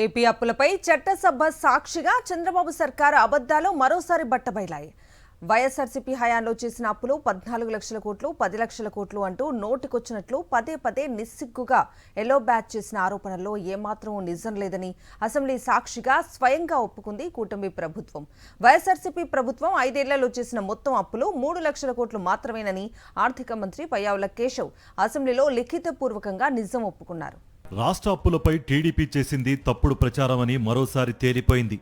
AP అప్పులపై చట్టసభ సాక్షిగా చంద్రబాబు సర్కారు అబద్ధాలు మరోసారి బట్టబయలాయి. వైఎస్ఆర్సీపీ హయాంలో చేసిన అప్పులు 14 లక్షల కోట్లు, 10 లక్షల కోట్లు అంటూ నోటికొచ్చినట్లు పదే పదే నిస్సిగ్గుగా ఎల్లో బ్యాచ్ చేసిన ఆరోపణల్లో ఏమాత్రం నిజం లేదని అసెంబ్లీ సాక్షిగా స్వయంగా ఒప్పుకుంది కూటమి ప్రభుత్వం. వైఎస్ఆర్సీపీ ప్రభుత్వం 5 ఏళ్లలో చేసిన మొత్తం అప్పులు 3 లక్షల కోట్లు మాత్రమేనని ఆర్థిక మంత్రి పయ్యావుల కేశవ్ అసెంబ్లీలో లిఖితపూర్వకంగా నిజం ఒప్పుకున్నారు. రాష్ట్ర అప్పులపై టీడీపీ చేసింది తప్పుడు ప్రచారమని మరోసారి తేలిపోయింది.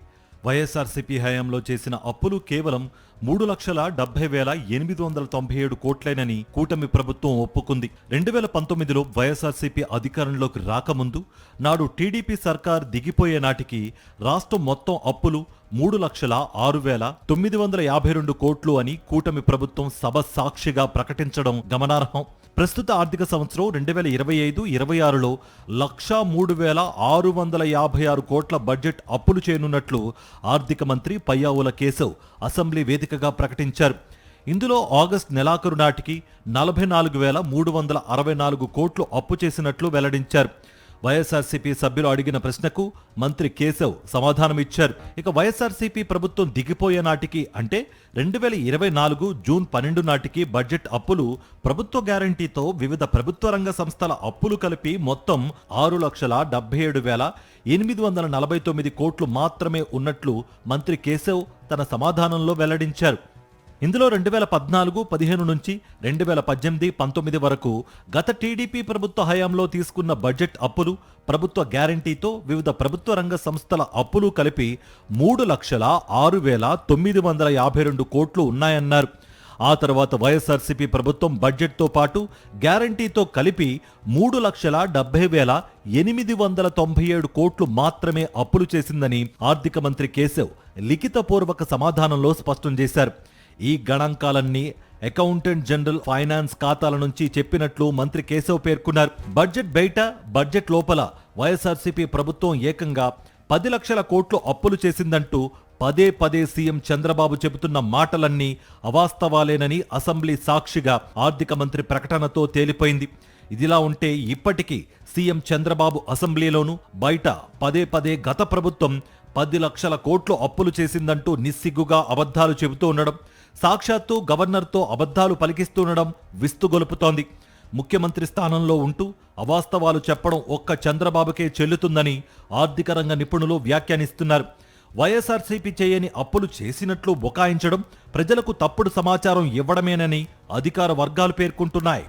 వైఎస్ఆర్సీపీ హయాంలో చేసిన అప్పులు కేవలం 3,70,897 కోట్లేనని కూటమి ప్రభుత్వం ఒప్పుకుంది. 2019లో వైఎస్ఆర్సీపీ అధికారంలోకి రాకముందు నాడు టీడీపీ సర్కార్ దిగిపోయే నాటికి రాష్ట్రం మొత్తం అప్పులు 3,06,952 కోట్లు అని కూటమి ప్రభుత్వం సభ సాక్షిగా ప్రకటించడం గమనార్హం. ప్రస్తుత ఆర్థిక సంవత్సరం 2025-26లో 1,03,656 కోట్ల బడ్జెట్ అప్పులు చేయనున్నట్లు ఆర్థిక మంత్రి పయ్యావుల కేశవ్ అసెంబ్లీ వేదికగా ప్రకటించారు. ఇందులో ఆగస్టు నెలాఖరు నాటికి 44,364 కోట్లు అప్పు చేసినట్లు వెల్లడించారు. వైఎస్ఆర్సీపీ సభ్యులు అడిగిన ప్రశ్నకు మంత్రి కేశవ్ సమాధానమిచ్చారు. ఇక వైఎస్ఆర్సీపీ ప్రభుత్వం దిగిపోయే నాటికి అంటే 2024 జూన్ 12 నాటికి బడ్జెట్ అప్పులు ప్రభుత్వ గ్యారంటీతో వివిధ ప్రభుత్వ రంగ సంస్థల అప్పులు కలిపి మొత్తం 6,77,849 కోట్లు మాత్రమే ఉన్నట్లు మంత్రి కేశవ్ తన సమాధానంలో వెల్లడించారు. ఇందులో 2014-15 నుంచి 2018-19 వరకు గత టీడీపీ ప్రభుత్వ హయాంలో తీసుకున్న బడ్జెట్ అప్పులు, ప్రభుత్వ గ్యారంటీతో వివిధ ప్రభుత్వ రంగ సంస్థల అప్పులు కలిపి 3,06,952 కోట్లు ఉన్నాయన్నారు. ఆ తర్వాత వైఎస్ఆర్సీపీ ప్రభుత్వం బడ్జెట్తో పాటు గ్యారంటీతో కలిపి 3,70,897 కోట్లు మాత్రమే అప్పులు చేసిందని ఆర్థిక మంత్రి కేశవ్ లిఖితపూర్వక సమాధానంలో స్పష్టం చేశారు. ఈ గణాంకాలన్నీ అకౌంటెంట్ జనరల్ ఫైనాన్స్ ఖాతాల నుంచి చెప్పినట్లు మంత్రి కేశవ్ పేర్కొన్నారు. బడ్జెట్ బయట, బడ్జెట్ లోపల వైఎస్ఆర్సీపీ ప్రభుత్వం ఏకంగా 10 లక్షల కోట్లు అప్పులు చేసిందంటూ పదే పదే సీఎం చంద్రబాబు చెబుతున్న మాటలన్నీ అవాస్తవాలేనని అసెంబ్లీ సాక్షిగా ఆర్థిక మంత్రి ప్రకటనతో తేలిపోయింది. ఇదిలా ఉంటే ఇప్పటికీ సీఎం చంద్రబాబు అసెంబ్లీలోనూ బయట పదే పదే గత ప్రభుత్వం 10 లక్షల కోట్లు అప్పులు చేసిందంటూ నిస్సిగ్గుగా అబద్ధాలు చెబుతూ ఉండడం, సాక్షాత్తు గవర్నర్తో అబద్ధాలు పలికిస్తుండడం విస్తుగొలుపుతోంది. ముఖ్యమంత్రి స్థానంలో ఉంటూ అవాస్తవాలు చెప్పడం ఒక్క చంద్రబాబుకే చెల్లుతుందని ఆర్థిక రంగ నిపుణులు వ్యాఖ్యానిస్తున్నారు. వైఎస్ఆర్సీపీ చేయని అప్పులు చేసినట్లు బుకాయించడం ప్రజలకు తప్పుడు సమాచారం ఇవ్వడమేనని అధికార వర్గాలు పేర్కొంటున్నాయి.